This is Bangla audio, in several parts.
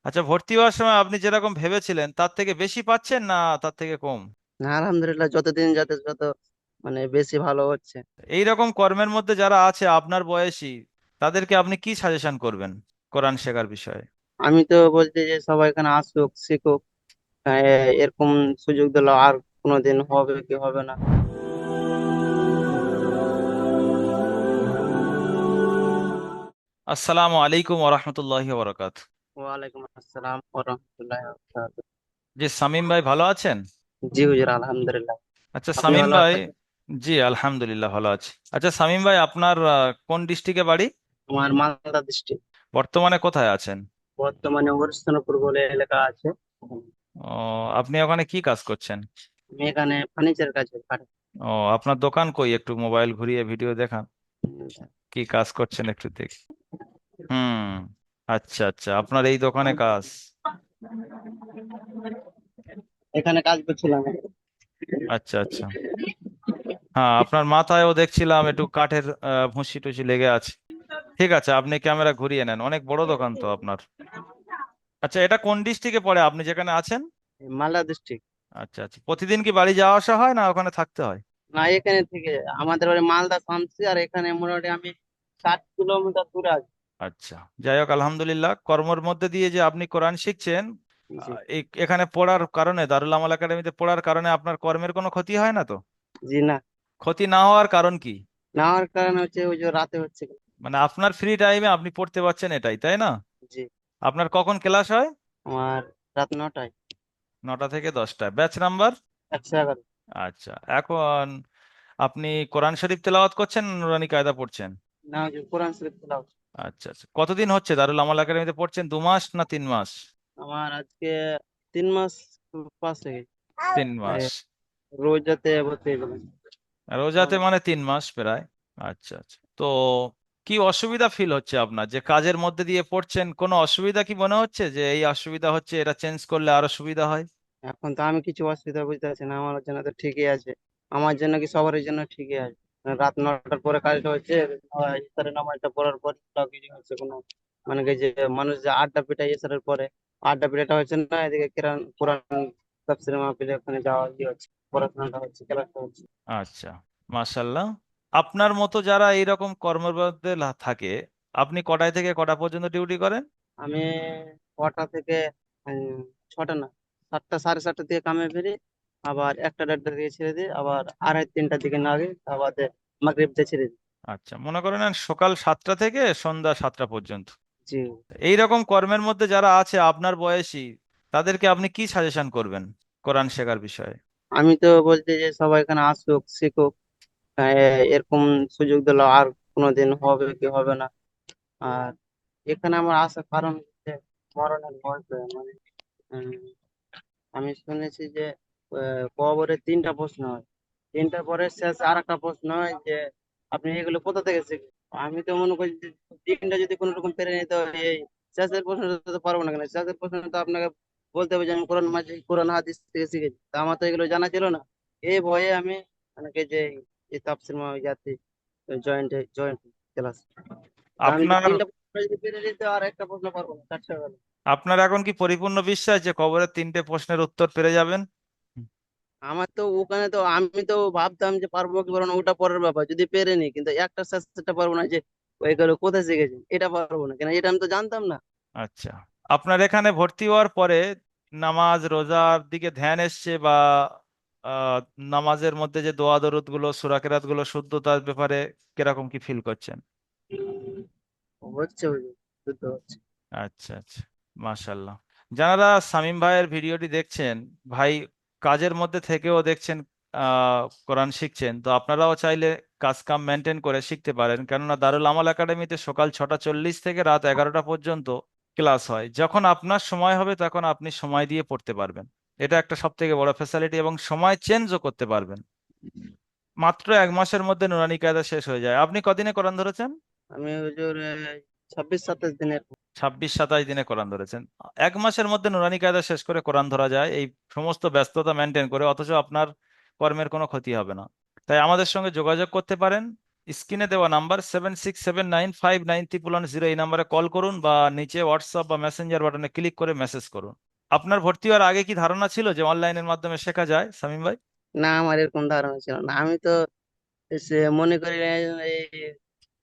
আচ্ছা, ভর্তি হওয়ার সময় আপনি যেরকম ভেবেছিলেন তার থেকে বেশি পাচ্ছেন না তার থেকে কম? না, আলহামদুলিল্লাহ, যতদিন যাতে যত মানে বেশি ভালো হচ্ছে। এই রকম কর্মের মধ্যে যারা আছে আপনার বয়সী, তাদেরকে আপনি কি সাজেশন করবেন কোরআন শেখার বিষয়ে? আমি তো বলছি যে সবাই এখানে আসুক, শিখুক। এরকম সুযোগ দিলে আর কোনোদিন হবে কি হবে না। আসসালামু আলাইকুম ওরহমতুল্লাহি ওবরাকাত। ওয়ালাইকুম আসসালাম ওয়া রাহমাতুল্লাহি ওয়া বারাকাতুহু। জি, সামিম ভাই ভালো আছেন? জি হুজুর, আলহামদুলিল্লাহ। আচ্ছা আপনি সামিম ভালো ভাই। আছেন? জি আলহামদুলিল্লাহ ভালো আছি। আচ্ছা সামিম ভাই, আপনার কোন ডিস্ট্রিক্টে বাড়ি? আমার মালদা ডিস্ট্রিক্ট। বর্তমানে কোথায় আছেন? বর্তমানে হরিশ্চন্দ্রপুর বলে এলাকা আছে। ও, আপনি ওখানে কি কাজ করছেন? আমি এখানে ফার্নিচার কাজ করি, কাঠের। ও, আপনার দোকান কই? একটু মোবাইল ঘুরিয়ে ভিডিও দেখান। কি কাজ করছেন একটু দেখি। হুম। আচ্ছা আচ্ছা, আপনার এই দোকানে কাজ। এখানে কাজ করছিলাম। আচ্ছা আচ্ছা। হ্যাঁ, আপনার মাথায়ও দেখছিলাম একটু কাঠের ভুসি টুসি লেগে আছে। ঠিক আছে, আপনি ক্যামেরা ঘুরিয়ে নেন, অনেক বড় দোকান তো আপনার। আচ্ছা, এটা কোন ডিস্ট্রিক্টে পড়ে আপনি যেখানে আছেন? মালদা ডিস্ট্রিক্ট। আচ্ছা আচ্ছা, প্রতিদিন কি বাড়ি যাওয়া আসা হয় না ওখানে থাকতে হয়? না, এখানে থেকে আমাদের বাড়ি মালদা শামসি, আর এখানে মোটামুটি আমি 60 কিলোমিটার দূরে আছি। আচ্ছা, যাই হোক আলহামদুলিল্লাহ, কর্মের মধ্যে দিয়ে যে আপনি কোরআন শিখছেন, জি। এখানে পড়ার কারণে, দারুল আমাল একাডেমিতে পড়ার কারণে আপনার কর্মের কোনো ক্ষতি হয় না তো? জি না। ক্ষতি না হওয়ার কারণ কি? না হওয়ার কারণ হচ্ছে ওই যে রাতে হচ্ছে। মানে আপনার ফ্রি টাইমে আপনি পড়তে পারছেন, এটাই তাই না? জি। আপনার কখন ক্লাস হয়? আমার রাত 9টায়। 9টা থেকে 10টা, ব্যাচ নাম্বার? 111। আচ্ছা, এখন আপনি কোরআন শরীফ তেলাওয়াত করছেন না নুরানি কায়দা পড়ছেন? না, ওই যে কোরআন শরীফ তেলাওয়াত। আচ্ছা আচ্ছা, কতদিন হচ্ছে দারুল আমাল একাডেমিতে পড়ছেন? 2 মাস না 3 মাস? আমার আজকে 3 মাস পাস হয়ে গেছে। 3 মাস। এ, রোজাতে ভর্তি হয়ে গেলাম। রোজাতে মানে 3 মাস প্রায়। আচ্ছা আচ্ছা, তো কি অসুবিধা ফিল হচ্ছে আপনার যে কাজের মধ্যে দিয়ে পড়ছেন? কোনো অসুবিধা কি মনে হচ্ছে যে এই অসুবিধা হচ্ছে, এটা চেঞ্জ করলে আরো সুবিধা হয়? এখন তো আমি কিছু অসুবিধা বুঝতে পারছি না, আমার জন্য তো ঠিকই আছে। আমার জন্য কি সবার জন্য ঠিকই আছে। রাত 9টার পরে কাজটা হচ্ছে। ইফতারের নামাজটা পড়ার পর তাও কিছু হচ্ছে কোনো, মানে কি যে মানুষ যে আড্ডা পিটায় ইফতারের পরে, আড্ডা পিটাটা হচ্ছে না, এদিকে কোরআন কোরআন তাফসীর মাহফিলে ওখানে যাওয়া ইয়ে হচ্ছে, পড়াশোনাটা হচ্ছে, ক্লাসটা হচ্ছে। আচ্ছা, মাশাল্লাহ। আপনার মতো যারা এইরকম কর্মের মধ্যে থাকে, আপনি কটায় থেকে কটা পর্যন্ত ডিউটি করেন? আমি 6টা থেকে উম, 6টা না, 7টা, 7:30 থেকে কামে ফিরি। আবার 1টা 1:30 দিকে ছেড়ে দিই, আবার 2:30 3টার দিকে নাগে, আবার মাগরিব দিয়ে ছেড়ে দিই। আচ্ছা, মনে করেন সকাল 7টা থেকে সন্ধ্যা 7টা পর্যন্ত। জি। এই রকম কর্মের মধ্যে যারা আছে আপনার বয়সী, তাদেরকে আপনি কি সাজেশন করবেন কোরআন শেখার বিষয়ে? আমি তো বলছি যে সবাই এখানে আসুক, শিখুক। এরকম সুযোগ দিলে আর কোনোদিন হবে কি হবে না। আর এখানে আমার আসার কারণ হচ্ছে মরণের ভয় পেয়ে, মানে উম, আমি শুনেছি যে কবরে 3টা প্রশ্ন হয়। 3টার পরে শেষ আর একটা প্রশ্ন হয় যে আপনি এগুলো কোথা থেকে শিখবেন। আমি তো মনে করি যে 3টা যদি কোনো রকম পেরে নিতে হয়, এই শেষের প্রশ্নটা তো পারবো না। কেন শেষের প্রশ্ন তো আপনাকে বলতে হবে যে আমি কোরআন মাজিদ, কোরআন হাদিস থেকে শিখেছি। তা আমার তো এগুলো জানা ছিল না। এই ভয়ে আমি মানে কি যে এই তাফসীর যাচ্ছি, জয়েন্ট ক্লাস। তা আমি আপনার 3টা প্রশ্ন যদি পেরে নিতে আর একটা প্রশ্ন পারবো না, 4টা গেল। আপনার এখন কি পরিপূর্ণ বিশ্বাস যে কবরের 3টে প্রশ্নের উত্তর পেরে যাবেন? আমার তো ওখানে তো আমি তো ভাবতাম যে পারবো কি পারবো না ওটা পরের ব্যাপার, যদি পেরে নি, কিন্তু একটা সেটা পারবো না যে ওইগুলো কোথায় শিখেছি এটা পারবো না, কেন এটা আমি তো জানতাম না। আচ্ছা, আপনার এখানে ভর্তি হওয়ার পরে নামাজ রোজার দিকে ধ্যান এসছে বা আহ, নামাজের মধ্যে যে দোয়া দরুদ গুলো সূরা কেরাত গুলো শুদ্ধতার ব্যাপারে কিরকম কি ফিল করছেন? হচ্ছে বুঝি, যুদ্ধ হচ্ছে। আচ্ছা আচ্ছা, মাশাল্লাহ। যারা সামিম ভাইয়ের ভিডিওটি দেখছেন, ভাই কাজের মধ্যে থেকেও দেখছেন কোরআন শিখছেন, তো আপনারাও চাইলে কাজ কাম মেনটেন করে শিখতে পারেন, কেননা দারুল আমাল একাডেমিতে সকাল 6টা 40 থেকে রাত 11টা পর্যন্ত ক্লাস হয়। যখন আপনার সময় হবে তখন আপনি সময় দিয়ে পড়তে পারবেন। এটা একটা সব থেকে বড় ফ্যাসিলিটি, এবং সময় চেঞ্জও করতে পারবেন। মাত্র 1 মাসের মধ্যে নুরানি কায়দা শেষ হয়ে যায়। আপনি কদিনে কোরআন ধরেছেন? আমি হুজুর 26 27 দিনের। 26 27 দিনে কোরআন ধরেছেন। 1 মাসের মধ্যে নুরানি কায়দা শেষ করে কোরআন ধরা যায়, এই সমস্ত ব্যস্ততা মেনটেন করে, অথচ আপনার কর্মের কোনো ক্ষতি হবে না। তাই আমাদের সঙ্গে যোগাযোগ করতে পারেন। স্ক্রিনে দেওয়া নাম্বার 76795930, এই নাম্বারে কল করুন বা নিচে হোয়াটসঅ্যাপ বা মেসেঞ্জার বাটনে ক্লিক করে মেসেজ করুন। আপনার ভর্তি হওয়ার আগে কি ধারণা ছিল যে অনলাইনের মাধ্যমে শেখা যায়, সামিম ভাই? না, আমার এরকম ধারণা ছিল না। আমি তো সে মনে করি না এই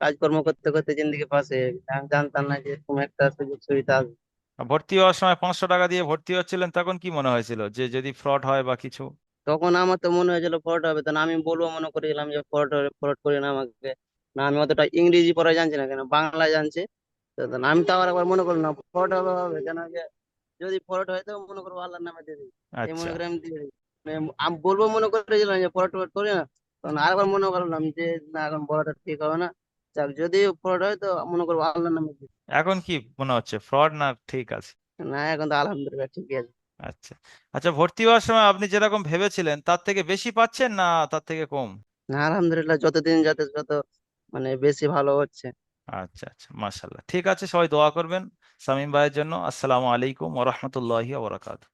কাজকর্ম করতে করতে জিন্দিগি পাশে, আমি জানতাম না যে এরকম একটা সুযোগ সুবিধা আছে। ভর্তি হওয়ার সময় 500 টাকা দিয়ে ভর্তি হচ্ছিলেন, তখন কি মনে হয়েছিল যে যদি ফ্রড হয় বা কিছু? তখন আমার তো মনে হয়েছিল ফ্রড হবে, তখন আমি বলবো মনে করেছিলাম যে ফ্রড ফ্রড করে না আমাকে। না, আমি অতটা ইংরেজি পড়া জানছি না, কেন বাংলা জানছি। তো তখন আমি তো আবার একবার মনে করলাম না ফ্রড হবে হবে, কেন যে যদি ফ্রড হয় তো মনে করবো আল্লাহর নামে দিয়ে দিই, এই মনে আচ্ছা, করে আমি দিয়ে দিই। মানে আমি বলবো মনে করেছিলাম যে ফ্রড ফ্রড করি না। তখন আরেকবার মনে করলাম যে না, এখন বলাটা ঠিক হবে না। যাক, যদি ফ্রড হয় তো মনে করবো আল্লাহর নামে দিয়ে এখন কি মনে হচ্ছে, ফ্রড না ঠিক আছে? দিই। না, এখন তো আলহামদুলিল্লাহ ঠিকই আছে। আচ্ছা। আচ্ছা, ভর্তি হওয়ার সময় আপনি যেরকম ভেবেছিলেন তার থেকে বেশি পাচ্ছেন না তার থেকে কম? না, আলহামদুলিল্লাহ যতদিন যাতে যত মানে বেশি ভালো হচ্ছে। আচ্ছা আচ্ছা, মাশাল্লাহ। ঠিক আছে, সবাই দোয়া করবেন সামিম ভাইয়ের জন্য। আসসালামু আলাইকুম ওয়া রাহমাতুল্লাহি ওয়া বারাকাতুহু।